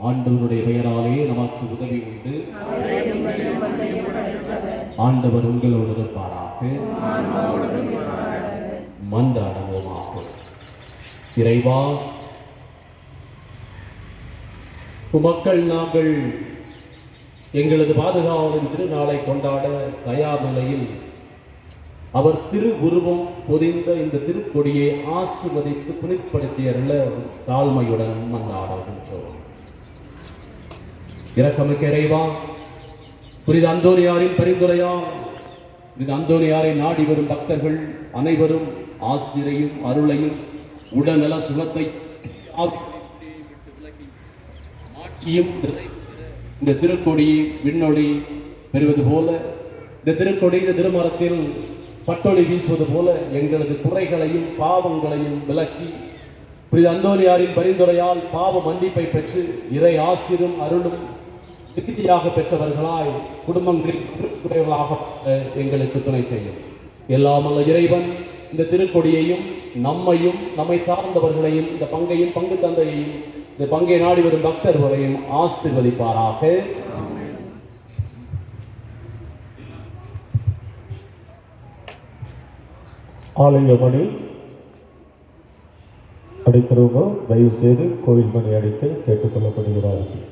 ஆண்டவருடைய பெயராலே நமக்கு உதவி உண்டு. ஆண்டவர் உங்களோடு இருப்பாராக. மன்றாடுவோமாக. இறைவா, மக்கள் நாங்கள் எங்களது பாதுகாவலின் திருநாளை கொண்டாட தயார் நிலையில் அவர் திரு உருவம் பொதிந்த இந்த திருக்கொடியை ஆசிர்வதித்து புனிதப்படுத்தியருள தாழ்மையுடன் மன்றாடுகின்றோம். இரக்கமிக்க இறைவா, புனித அந்தோனியாரின் பரிந்துரையால் புனித அந்தோனியாரை நாடி வரும் பக்தர்கள் அனைவரும் ஆசிரியையும் அருளையும் உடல்நல சுகத்தை இந்த திருக்கொடியை விண்ணொளி பெறுவது போல, இந்த திருக்கொடி இந்த திருமரத்தில் பட்டொளி வீசுவது போல எங்களது குறைகளையும் பாவங்களையும் விலக்கி புனித அந்தோனியாரின் பரிந்துரையால் பாவ மன்னிப்பை பெற்று இறை ஆசிரும் அருளும் திருப்தியாக பெற்றவர்களாய் குடும்பங்களாக எங்களுக்கு துணை செய்யும். எல்லாமல்ல இறைவன் இந்த திருக்கொடியையும் நம்மையும் நம்மை சார்ந்தவர்களையும் இந்த பங்கையும் பங்கு தந்தையையும் இந்த பங்கை நாடி வரும் பக்தர்களையும் ஆசீர்வதிப்பாராக. ஆலய மணி அடிக்கிறவங்க தயவு செய்து கோவில் மணி அடிக்க கேட்டுக்கொள்ளப்படுகிறார்கள்.